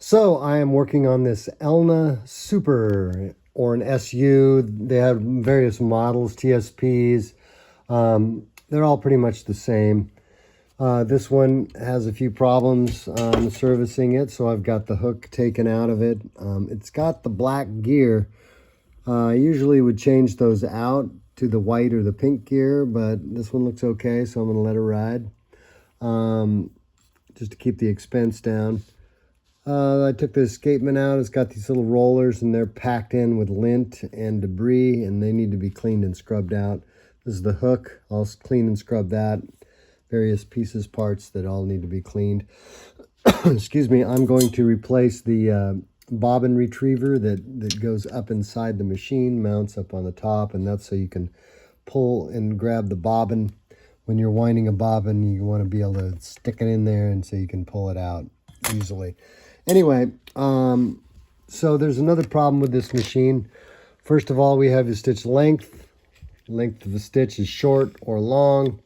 So I am working on this elnasuper or an SU. They have various models, TSPs. They're all pretty much the same. This one has a few problems servicing it, so I've got the hook taken out of it. It's got the black gear. I usually would change those out to the white or the pink gear, but this one looks okay, so I'm going to let it ride just to keep the expense down. I took the escapement out. It's got these little rollers and they're packed in with lint and debris and they need to be cleaned and scrubbed out. This is the hook. I'll clean and scrub that. Various pieces, parts that all need to be cleaned. Excuse me. I'm going to replace the bobbin retriever that goes up inside the machine, mounts up on the top, and that's so you can pull and grab the bobbin. When you're winding a bobbin, you want to be able to stick it in there and so you can pull it out easily. Anyway, so there's another problem with this machine. First of all, we have the stitch length. Length of the stitch is short or long.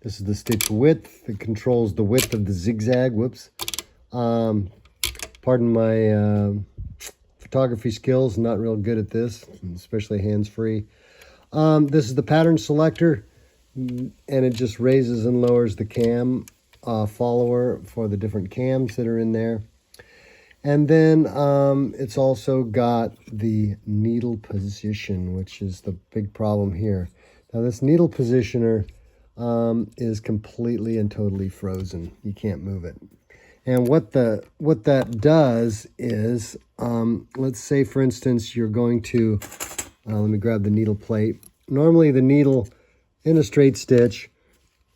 This is the stitch width. It controls the width of the zigzag. Whoops. Pardon my photography skills. I'm not real good at this, especially hands-free. This is the pattern selector, and it just raises and lowers the cam follower for the different cams that are in there. And then it's also got the needle position, which is the big problem here. Now this needle positioner is completely and totally frozen. You can't move it. And what that does is, let's say for instance you're going to, let me grab the needle plate. Normally the needle in a straight stitch,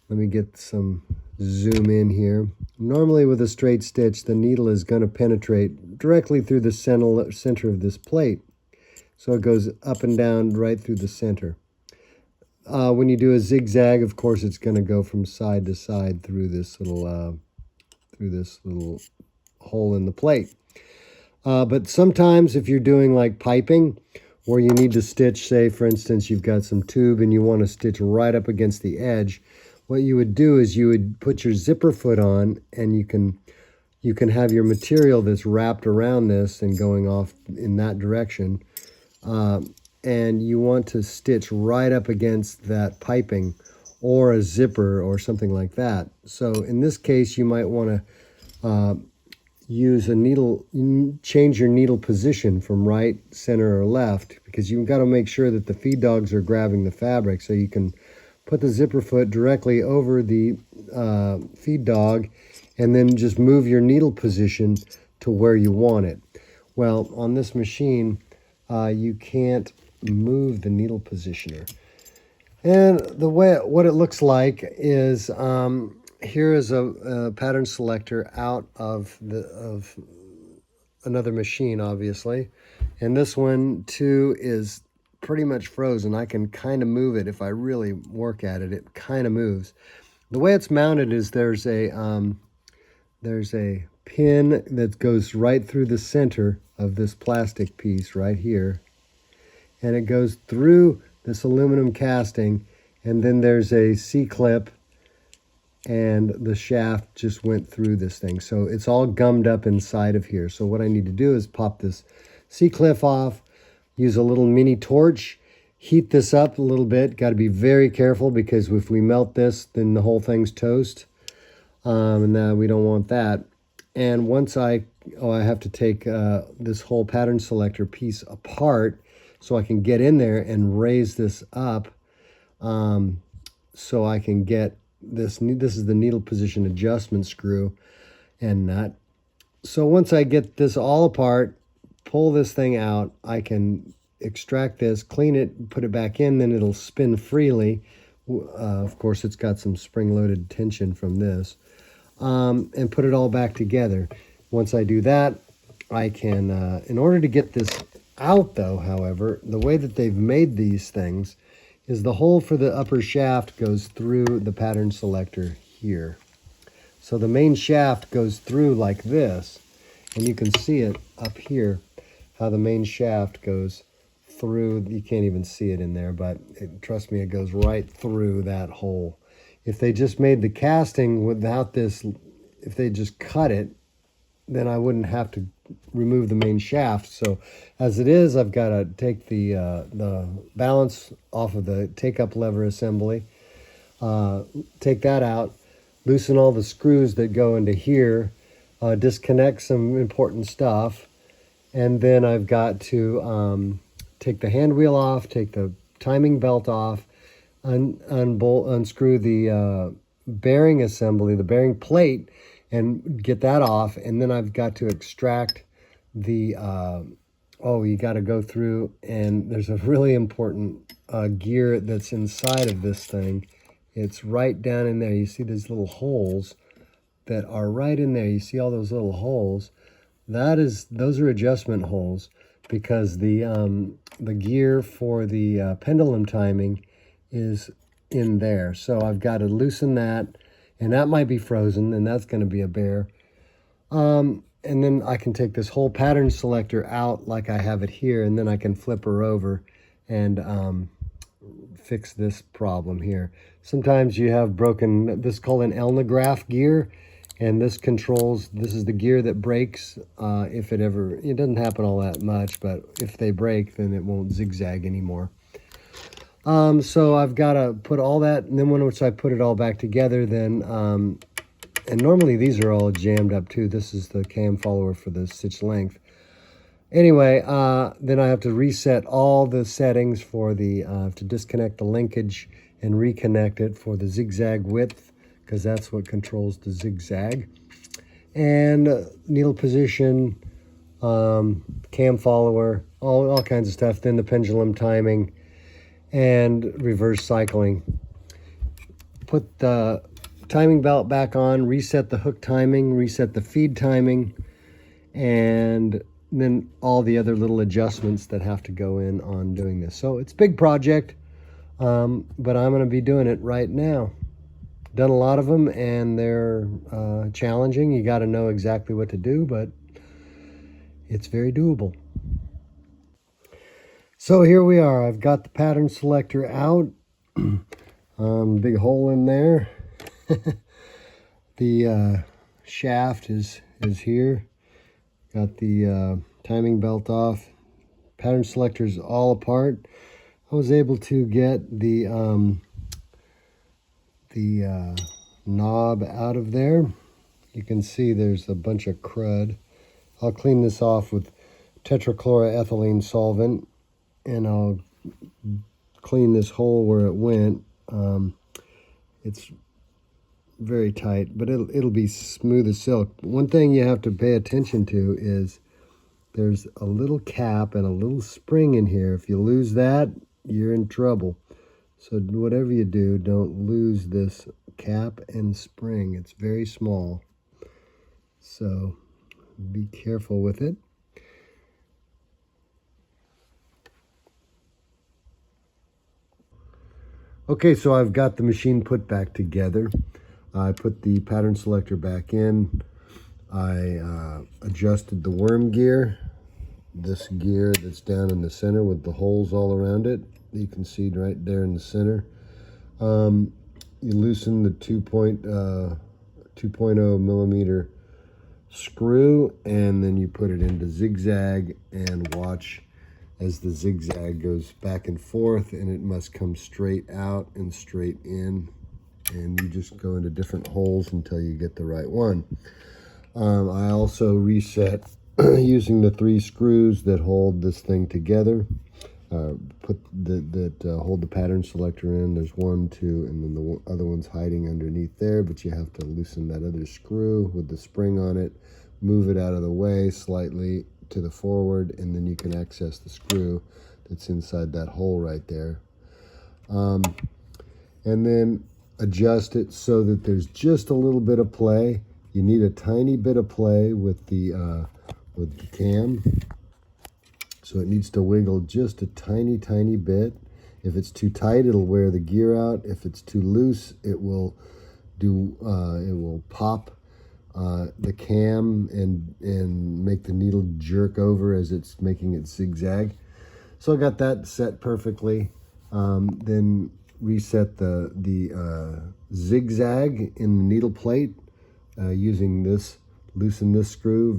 let me get some zoom in here. Normally with a straight stitch, the needle is going to penetrate directly through the center of this plate. So it goes up and down right through the center. When you do a zigzag, of course, it's going to go from side to side through this little hole in the plate. But sometimes if you're doing like piping, where you need to stitch, say for instance, you've got some tube and you want to stitch right up against the edge, what you would do is you would put your zipper foot on, and you can have your material that's wrapped around this and going off in that direction. And you want to stitch right up against that piping or a zipper or something like that. So in this case, you might want to use a needle, change your needle position from right, center, or left, because you've got to make sure that the feed dogs are grabbing the fabric, so you can put the zipper foot directly over the feed dog and then just move your needle position to where you want it. Well, on this machine, you can't move the needle positioner. And the way what it looks like is here is a pattern selector out of another machine, obviously. And this one too is pretty much frozen. I can kind of move it if I really work at it. It kind of moves. The way it's mounted is there's a pin that goes right through the center of this plastic piece right here, and it goes through this aluminum casting, and then there's a C-clip, and the shaft just went through this thing. So it's all gummed up inside of here. So what I need to do is pop this C-clip off, use a little mini torch, heat this up a little bit. Got to be very careful, because if we melt this, then the whole thing's toast. And we don't want that. And once I have to take this whole pattern selector piece apart so I can get in there and raise this up, so I can get this. This is the needle position adjustment screw and nut. So once I get this all apart, pull this thing out, I can extract this, clean it, put it back in, then it'll spin freely. Of course, it's got some spring-loaded tension from this, and put it all back together. Once I do that, I can, in order to get this out though, however, the way that they've made these things is the hole for the upper shaft goes through the pattern selector here. So the main shaft goes through like this, and you can see it up here, how the main shaft goes through. You can't even see it in there, but trust me, it goes right through that hole. If they just made the casting without this, if they just cut it then I wouldn't have to remove the main shaft. So as it is, I've got to take the balance off of the take-up lever assembly, take that out, loosen all the screws that go into here, disconnect some important stuff, and then I've got to take the hand wheel off, take the timing belt off, unscrew the bearing assembly, the bearing plate, and get that off. And then I've got to extract the, oh, you got to go through, and there's a really important gear that's inside of this thing. It's right down in there. You see these little holes that are right in there. You see all those little holes? Those are adjustment holes, because the gear for the pendulum timing is in there. So I've got to loosen that, and that might be frozen, and that's going to be a bear. And then I can take this whole pattern selector out like I have it here, and then I can flip her over and fix this problem here. Sometimes you have broken, this is called an elna graph gear, and this is the gear that breaks if it doesn't happen all that much, but if they break, then it won't zigzag anymore. So I've got to put all that, and then once I put it all back together, then, and normally these are all jammed up too. This is the cam follower for the stitch length. Anyway, then I have to reset all the settings for to disconnect the linkage and reconnect it for the zigzag width, because that's what controls the zigzag. And needle position, cam follower, all kinds of stuff. Then the pendulum timing and reverse cycling. Put the timing belt back on, reset the hook timing, reset the feed timing, and then all the other little adjustments that have to go in on doing this. So it's a big project, but I'm going to be doing it right now. Done a lot of them, and they're challenging. You got to know exactly what to do, but it's very doable. So here we are. I've got the pattern selector out. Big hole in there. The shaft is here. Got the timing belt off. Pattern selector's all apart. I was able to get the knob out of there. You can see there's a bunch of crud. I'll clean this off with tetrachloroethylene solvent, and I'll clean this hole where it went. It's very tight, but it'll be smooth as silk. One thing you have to pay attention to is there's a little cap and a little spring in here. If you lose that, you're in trouble. So whatever you do, don't lose this cap and spring. It's very small, so be careful with it. Okay, so I've got the machine put back together. I put the pattern selector back in. I adjusted the worm gear, this gear that's down in the center with the holes all around it. You can see right there in the center. You loosen the 2.0 millimeter screw, and then you put it into zigzag, and watch as the zigzag goes back and forth, and it must come straight out and straight in, and you just go into different holes until you get the right one. I also reset using the 3 screws that hold this thing together, hold the pattern selector in. There's 1, 2, and then the other one's hiding underneath there, but you have to loosen that other screw with the spring on it, move it out of the way slightly to the forward, and then you can access the screw that's inside that hole right there. And then adjust it so that there's just a little bit of play. You need a tiny bit of play with the cam, so it needs to wiggle just a tiny bit. If it's too tight, it'll wear the gear out. If it's too loose, it will pop the cam and make the needle jerk over as it's making it zigzag. So I got that set perfectly. Then reset the zigzag in the needle plate using this loosen this screw,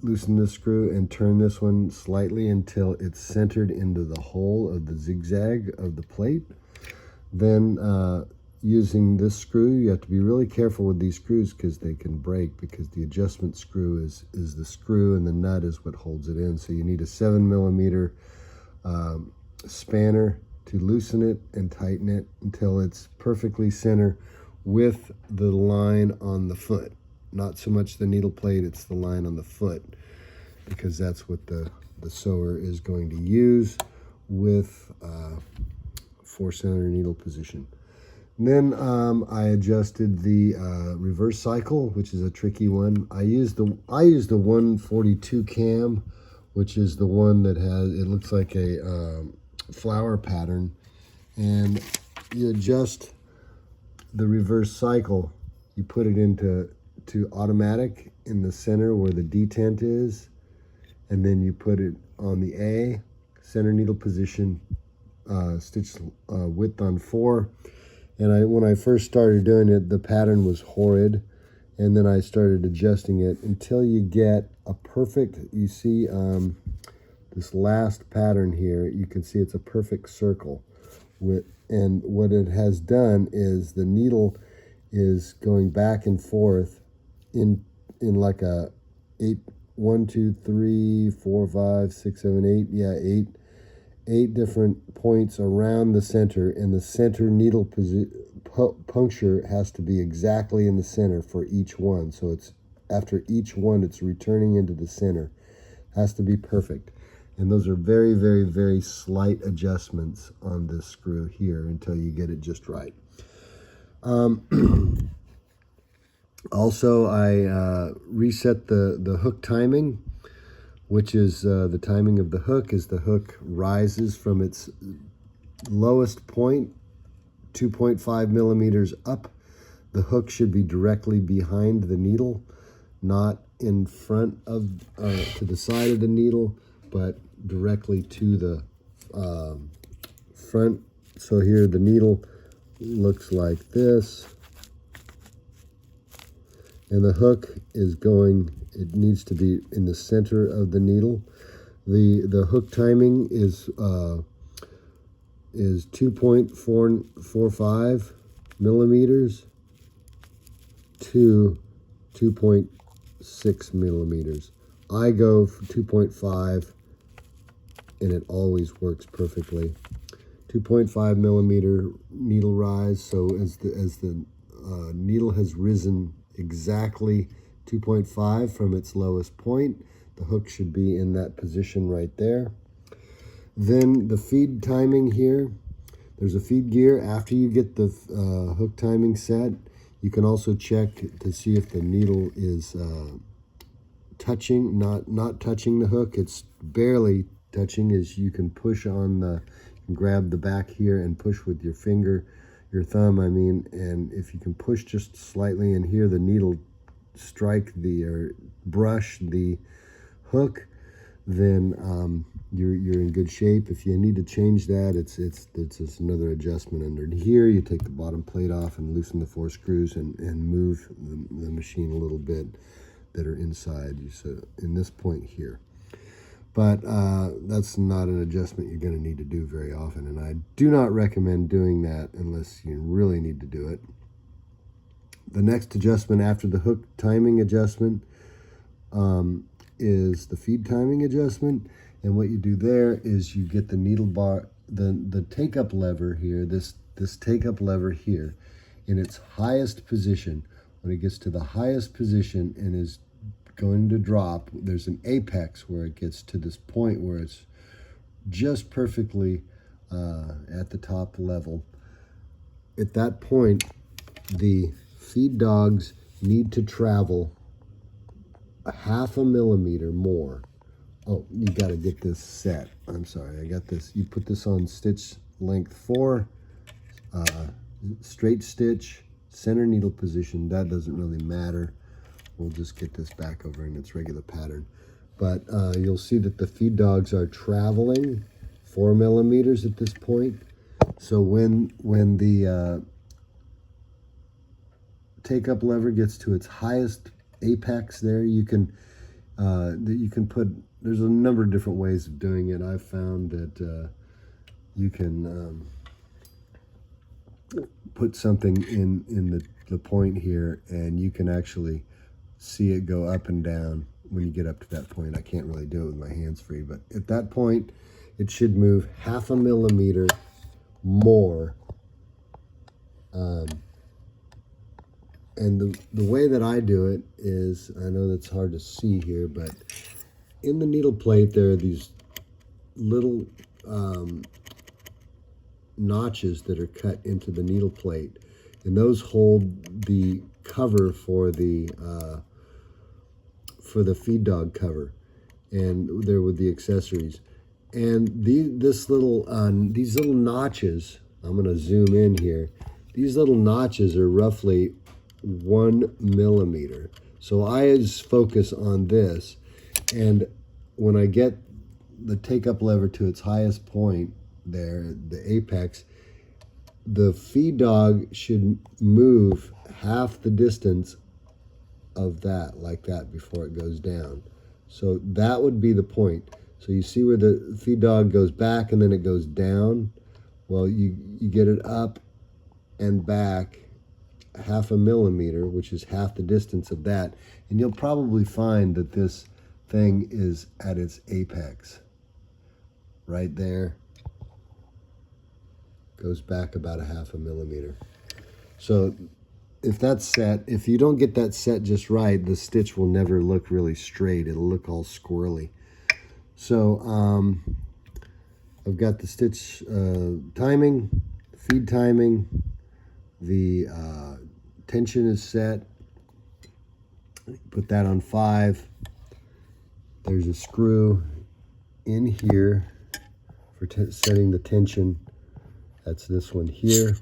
loosen this screw, and turn this one slightly until it's centered into the hole of the zigzag of the plate. Then using this screw, you have to be really careful with these screws because they can break, because the adjustment screw is the screw and the nut is what holds it in. So you need a 7mm spanner to loosen it and tighten it until it's perfectly center with the line on the foot. Not so much the needle plate, it's the line on the foot, because that's what the sewer is going to use with for center needle position. And then I adjusted the reverse cycle, which is a tricky one. I used the 142 cam, which is the one that has, it looks like a flower pattern, and you adjust the reverse cycle. You put it into automatic in the center where the detent is, and then you put it on the A, center needle position, stitch width on 4. And when I first started doing it, the pattern was horrid, and then I started adjusting it until you get a perfect, you see this last pattern here, you can see it's a perfect circle. And what it has done is the needle is going back and forth in like a 1, 2, 3, 4, 5, 6, 7, 8, 8 different points around the center, and the center needle puncture has to be exactly in the center for each one. So it's after each one, it's returning into the center. Has to be perfect. And those are very, very, very slight adjustments on this screw here until you get it just right. Also, I reset the hook timing, which is the timing of the hook is the hook rises from its lowest point 2.5 millimeters up. The hook should be directly behind the needle, not in front of to the side of the needle, but directly to the front. So here the needle looks like this, and the hook is going, it needs to be in the center of the needle. The hook timing is 2.45 millimeters to 2.6 millimeters. I go for 2.5, and it always works perfectly. 2.5 millimeter needle rise. So as the needle has risen exactly 2.5 from its lowest point, the hook should be in that position right there. Then the feed timing here, there's a feed gear. After you get the hook timing set, you can also check to see if the needle is touching, not touching the hook. It's barely touching, as you can push on the, you can grab the back here and push with your finger, your thumb, I mean, and if you can push just slightly and hear the needle strike or brush the hook, then you're in good shape. If you need to change that, it's just another adjustment under here. You take the bottom plate off and loosen the 4 screws and move the machine a little bit that are inside you, so in this point here. But that's not an adjustment you're going to need to do very often, and I do not recommend doing that unless you really need to do it. The next adjustment after the hook timing adjustment is the feed timing adjustment, and what you do there is you get the needle bar, the take-up lever here, this take-up lever here, in its highest position. When it gets to the highest position and is going to drop, there's an apex where it gets to this point where it's just perfectly at the top level. At that point, the feed dogs need to travel a 0.5 millimeter more. Oh, you got to get this set. I'm sorry, I got this. You put this on stitch length 4, straight stitch, center needle position. That doesn't really matter. We'll just get this back over in its regular pattern. But you'll see that the feed dogs are traveling 4 millimeters at this point. So when the take-up lever gets to its highest apex there, you can put, there's a number of different ways of doing it. I've found that you can put something in the point here, and you can actually see it go up and down when you get up to that point. I can't really do it with my hands free, but at that point it should move 0.5 millimeter more. And the way that I do it is, I know that's hard to see here, but in the needle plate there are these little notches that are cut into the needle plate, and those hold the cover for the feed dog cover, and they're with the accessories. And these little notches, I'm going to zoom in here. These little notches are roughly 1 millimeter. So I just focus on this, and when I get the take-up lever to its highest point there, the apex, the feed dog should move half the distance of that, like that, before it goes down. So that would be the point. So you see where the feed dog goes back and then it goes down? Well, you get it up and back 0.5 millimeter, which is half the distance of that, and you'll probably find that this thing is at its apex right there. Goes back about 0.5 millimeter. So if that's set, if you don't get that set just right, the stitch will never look really straight. It'll look all squirrely. So I've got the stitch timing, feed timing, the tension is set. Put that on 5. There's a screw in here for setting the tension. That's this one here.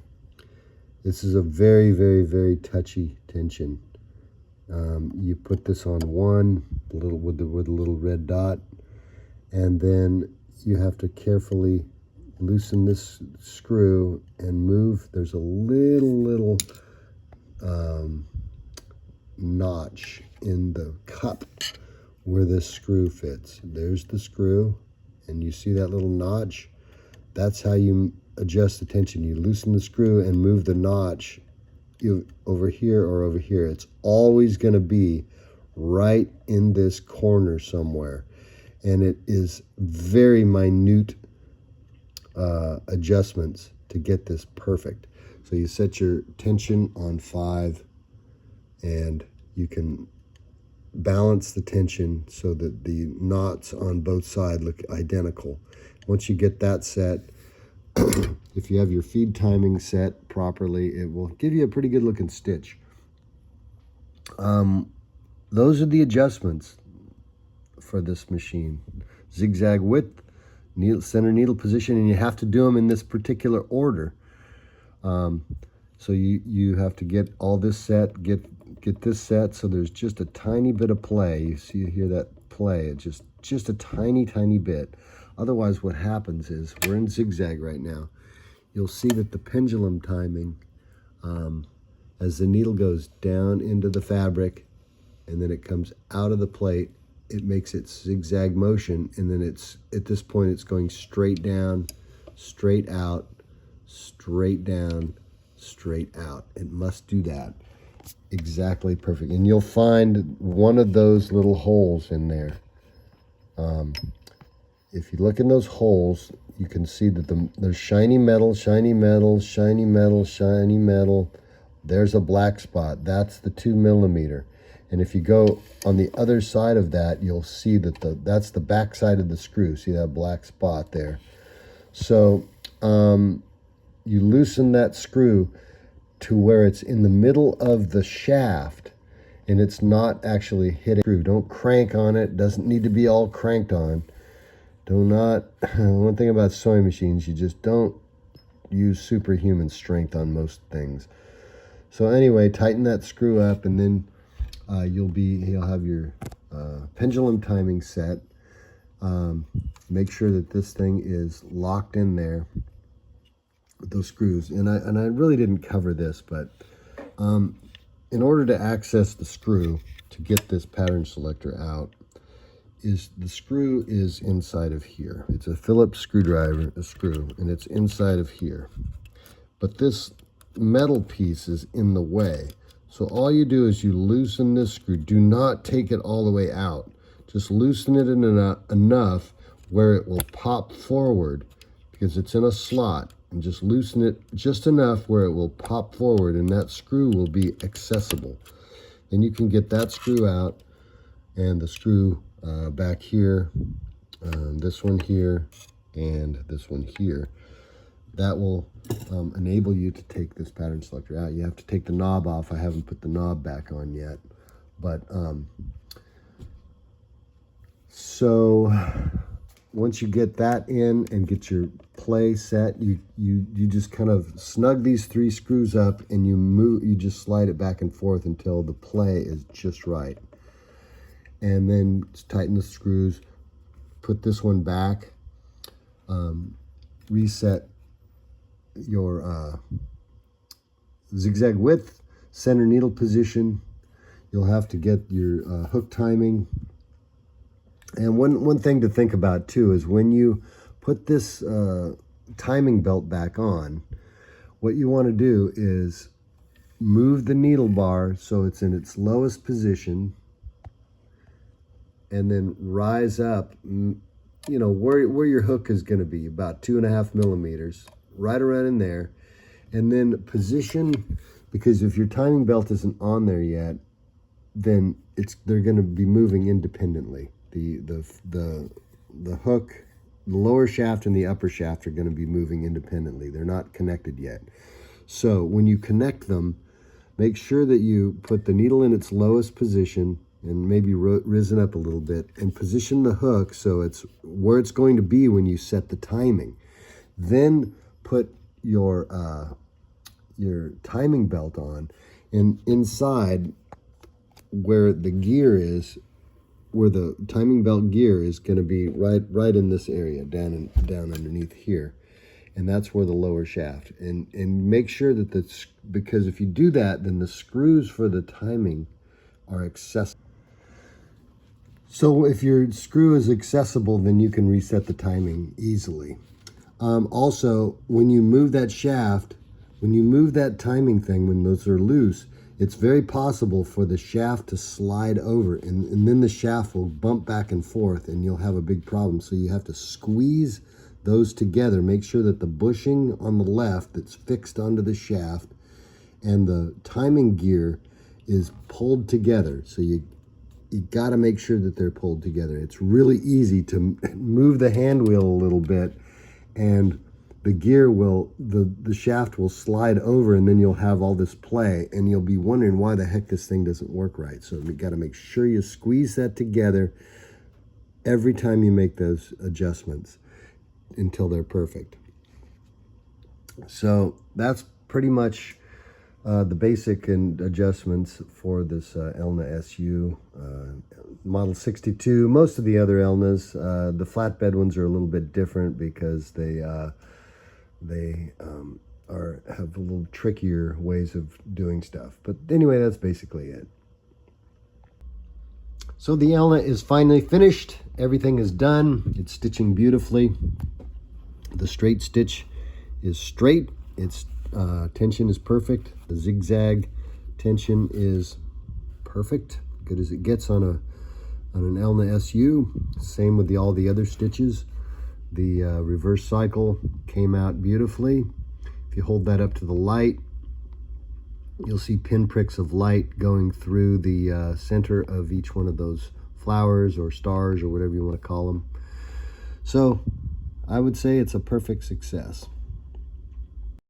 This is a very, very, very touchy tension. You put this on 1, with a little red dot, and then you have to carefully loosen this screw and move. There's a little notch in the cup where this screw fits. There's the screw, and you see that little notch? That's how you adjust the tension. You loosen the screw and move the notch over here or over here. It's always going to be right in this corner somewhere, and it is very minute adjustments to get this perfect. So you set your tension on 5, and you can balance the tension so that the knots on both sides look identical. Once you get that set, if you have your feed timing set properly, it will give you a pretty good looking stitch. Those are the adjustments for this machine. Zigzag width, center needle position, and you have to do them in this particular order. So you have to get all this set, get this set, so there's just a tiny bit of play. You see, you hear that play, it's just a tiny bit. Otherwise, what happens is, we're in zigzag right now. You'll see that the pendulum timing, as the needle goes down into the fabric and then it comes out of the plate, it makes its zigzag motion, and then it's, at this point, it's going straight down, straight out, straight down, straight out. It must do that exactly perfect. And you'll find one of those little holes in there. If you look in those holes, you can see that there's shiny metal, shiny metal, shiny metal, shiny metal. There's a black spot. That's the 2 millimeter. And if you go on the other side of that, you'll see that that's the back side of the screw. See that black spot there? So you loosen that screw to where it's in the middle of the shaft, and it's not actually hitting the screw. Don't crank on it. It doesn't need to be all cranked on. One thing about sewing machines, you just don't use superhuman strength on most things. So anyway, tighten that screw up, and then you'll have your pendulum timing set. Make sure that this thing is locked in there with those screws. And I really didn't cover this, but in order to access the screw to get this pattern selector out is the screw is inside of here. It's a Phillips screwdriver, a screw, and it's inside of here. But this metal piece is in the way. So all you do is you loosen this screw. Do not take it all the way out. Just loosen it enough where it will pop forward, because it's in a slot, and just loosen it just enough where it will pop forward, and that screw will be accessible. Then you can get that screw out, and the screw back here, this one here, and this one here. That will enable you to take this pattern selector out. You have to take the knob off. I haven't put the knob back on yet. But so once you get that in and get your play set, you just kind of snug these 3 screws up, and you just slide it back and forth until the play is just right. And then tighten the screws, put this one back, reset your zigzag width, center needle position. You'll have to get your hook timing. And one thing to think about too is when you put this timing belt back on, what you want to do is move the needle bar so it's in its lowest position, and then rise up, you know, where your hook is going to be, about 2.5 millimeters, right around in there. And then position, because if your timing belt isn't on there yet, then they're going to be moving independently. The hook, the lower shaft and the upper shaft are going to be moving independently. They're not connected yet. So when you connect them, make sure that you put the needle in its lowest position and maybe risen up a little bit, and position the hook so it's where it's going to be when you set the timing. Then put your timing belt on, and inside where the gear is, where the timing belt gear is going to be right in this area, down underneath here, and that's where the lower shaft. And make sure that because if you do that, then the screws for the timing are accessible. So if your screw is accessible, then you can reset the timing easily. Also, when you move that shaft, when you move that timing thing, when those are loose, it's very possible for the shaft to slide over, and then the shaft will bump back and forth, and you'll have a big problem. So you have to squeeze those together. Make sure that the bushing on the left that's fixed onto the shaft and the timing gear is pulled together. So you got to make sure that they're pulled together. It's really easy to move the hand wheel a little bit, and the gear will, the shaft will slide over, and then you'll have all this play, and you'll be wondering why the heck this thing doesn't work right. So you got to make sure you squeeze that together every time you make those adjustments until they're perfect. So that's pretty much the basic and adjustments for this Elna SU Model 62. Most of the other Elnas, the flatbed ones are a little bit different because they have a little trickier ways of doing stuff. But anyway, that's basically it. So the Elna is finally finished. Everything is done. It's stitching beautifully. The straight stitch is straight. Its tension is perfect. The zigzag tension is perfect, good as it gets on an Elna SU. Same with all the other stitches. The reverse cycle came out beautifully. If you hold that up to the light, you'll see pinpricks of light going through the center of each one of those flowers or stars or whatever you want to call them. So I would say it's a perfect success.